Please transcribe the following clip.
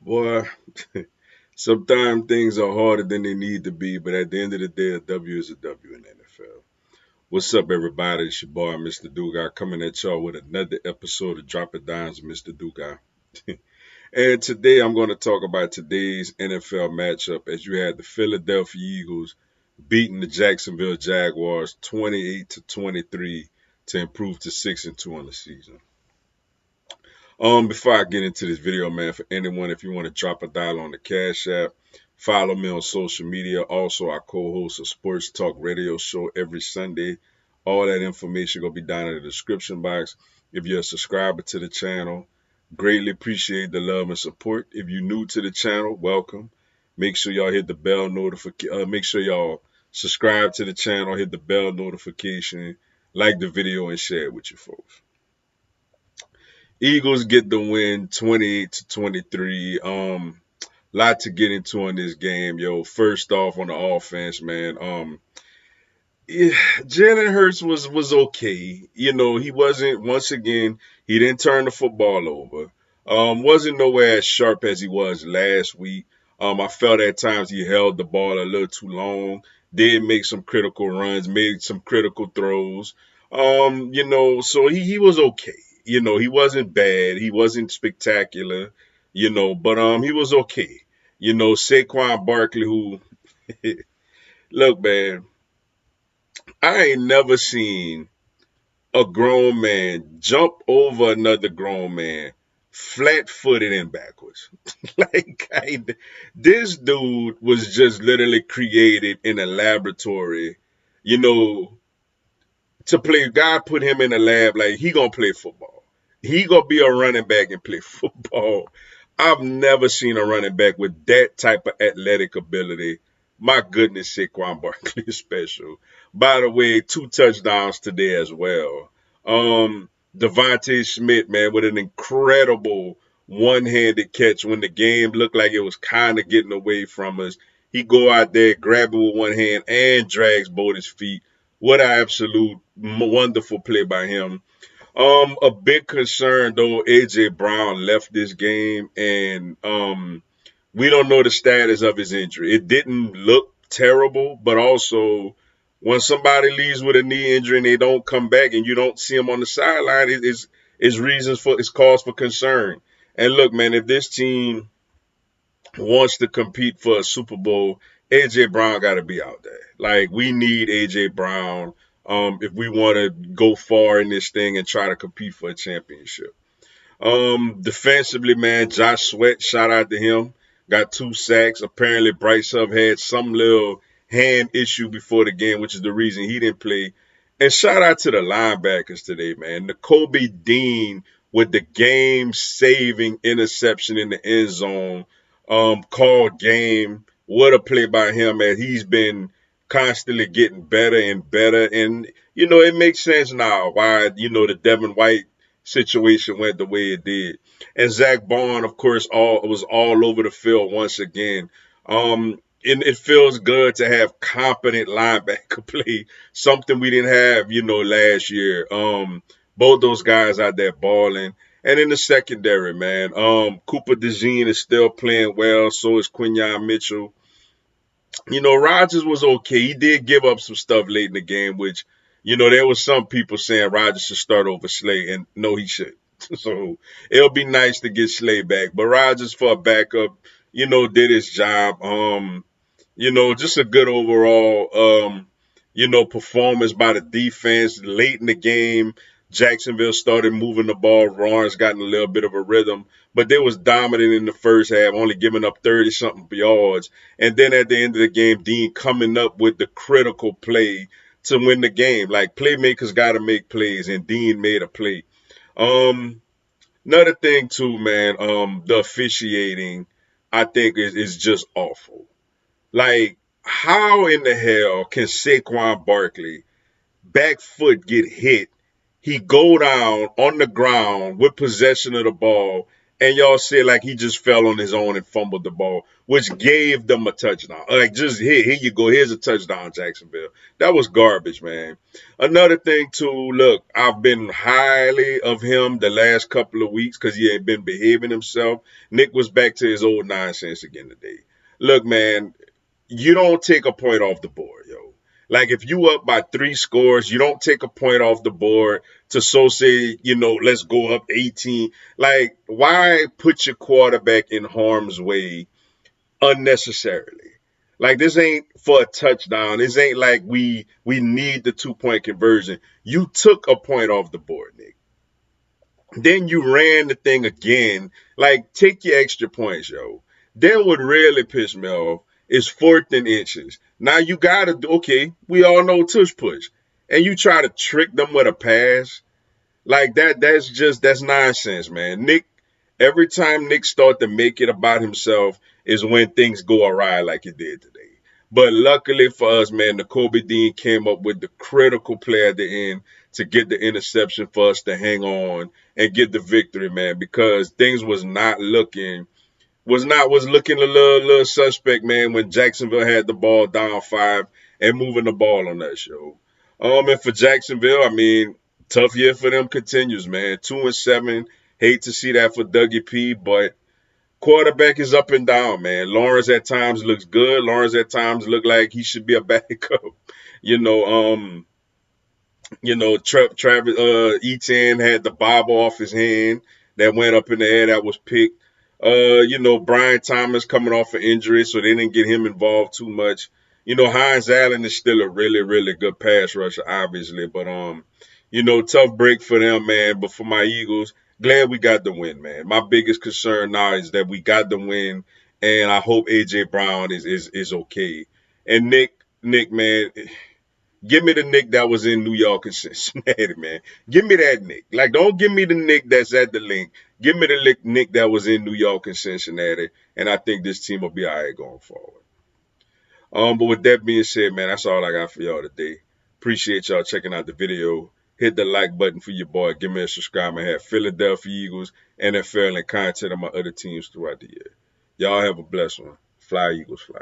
Boy, sometimes things are harder than they need to be, but at the end of the day, a W is a W in the NFL. What's up, everybody? It's your boy, Mr. Dugai, coming at y'all with another episode of Drop It Downs, Mr. Dugai. And today I'm going to talk about today's NFL matchup as you had the Philadelphia Eagles beating the Jacksonville Jaguars 28-23 to improve to 6-2 on the season. Before I get into this video, man, for anyone, if you want to drop a dial on the Cash App, follow me on social media. Also, I co-host a sports talk radio show every Sunday. All that information gonna be down in the description box. If you're a subscriber to the channel, greatly appreciate the love and support. If you're new to the channel, welcome. Make sure y'all hit the bell notification. Make sure y'all subscribe to the channel, hit the bell notification, like the video, and share it with your folks. Eagles get the win 28-23. Lot to get into on this game, yo. First off on the offense, man. Yeah, Jalen Hurts was okay. He wasn't once again, he didn't turn the football over. Wasn't nowhere as sharp as he was last week. I felt at times he held the ball a little too long, did make some critical runs, made some critical throws. So he was okay. He wasn't bad, he wasn't spectacular, but he was okay. Saquan Barkley, who look, man, I ain't never seen a grown man jump over another grown man flat footed and backwards. This dude was just literally created in a laboratory, you know, to play. God put him in a lab, like he gonna play football. He gonna be a running back and play football. I've never seen a running back with that type of athletic ability. My goodness, Saquon Barkley is special. By the way, 2 touchdowns today as well. Devontae Smith, man, with an incredible one-handed catch when the game looked like it was kind of getting away from us. He go out there, grab it with one hand, and drags both his feet. What an absolute wonderful play by him. A big concern though, AJ Brown left this game, and we don't know the status of his injury. It didn't look terrible, but also when somebody leaves with a knee injury and they don't come back and you don't see them on the sideline, it's cause for concern. And look, man, if this team wants to compete for a Super Bowl, AJ Brown got to be out there. Like we need AJ Brown if we want to go far in this thing and try to compete for a championship. Defensively, man, Josh Sweat, shout out to him. Got 2 sacks. Apparently, Bryce Huff had some little hand issue before the game, which is the reason he didn't play. And shout out to the linebackers today, man. Kobe Dean with the game-saving interception in the end zone. Called game. What a play by him, man. He's been constantly getting better and better. And, it makes sense now why, the Devin White situation went the way it did. And Zach Bond, of course, was all over the field once again. It feels good to have competent linebacker play, something we didn't have, last year. Both those guys out there balling. And in the secondary, man, Cooper DeJean is still playing well. So is Quinyon Mitchell. Rodgers was okay. He did give up some stuff late in the game, which, there was some people saying Rodgers should start over Slay, and no, he should. So it'll be nice to get Slay back. But Rodgers for a backup, did his job. Just a good overall, performance by the defense late in the game. Jacksonville started moving the ball. Lawrence got in a little bit of a rhythm, but they was dominant in the first half, only giving up 30-something yards. And then at the end of the game, Dean coming up with the critical play to win the game. Like, playmakers got to make plays, and Dean made a play. Another thing, too, man, the officiating, I think, is just awful. Like, how in the hell can Saquon Barkley back foot get hit? He go down on the ground with possession of the ball, and y'all said like he just fell on his own and fumbled the ball, which gave them a touchdown. Like just here you go, here's a touchdown, Jacksonville. That was garbage, man. Another thing too, look, I've been highly of him the last couple of weeks because he ain't been behaving himself. Nick was back to his old nonsense again today. Look, man, you don't take a point off the board, yo. Like if you up by 3 scores, you don't take a point off the board to so say, let's go up 18. Like, why put your quarterback in harm's way unnecessarily? Like this ain't for a touchdown. This ain't like we need the 2 point conversion. You took a point off the board, Nick. Then you ran the thing again. Like, take your extra points, yo. Then what really pissed me off is 4th and inches. Now you gotta, okay, we all know tush push. And you try to trick them with a pass. Like that's nonsense, man. Nick, every time Nick start to make it about himself is when things go awry like it did today. But luckily for us, man, the Kobe Dean came up with the critical play at the end to get the interception for us to hang on and get the victory, man, because things was looking a little suspect, man, when Jacksonville had the ball down 5 and moving the ball on that show. And for Jacksonville, I mean, tough year for them continues, man. 2-7. Hate to see that for Dougie P, but quarterback is up and down, man. Lawrence at times looks good. Lawrence at times look like he should be a backup. you know, um, Travis Etienne had the bob off his hand that went up in the air that was picked. Brian Thomas coming off an injury, so they didn't get him involved too much. Hines Allen is still a really, really good pass rusher, obviously, but tough break for them, man. But for my Eagles, glad we got the win, man. My biggest concern now is that we got the win, and I hope AJ Brown is okay. And Nick, man, give me the Nick that was in New York and Cincinnati, man. Give me that Nick. Like, don't give me the Nick that's at the link. Give me the Nick that was in New York and Cincinnati, and I think this team will be all right going forward. But with that being said, man, that's all I got for y'all today. Appreciate y'all checking out the video. Hit the like button for your boy. Give me a subscribe. I have Philadelphia Eagles, NFL, and content of my other teams throughout the year. Y'all have a blessed one. Fly, Eagles, fly.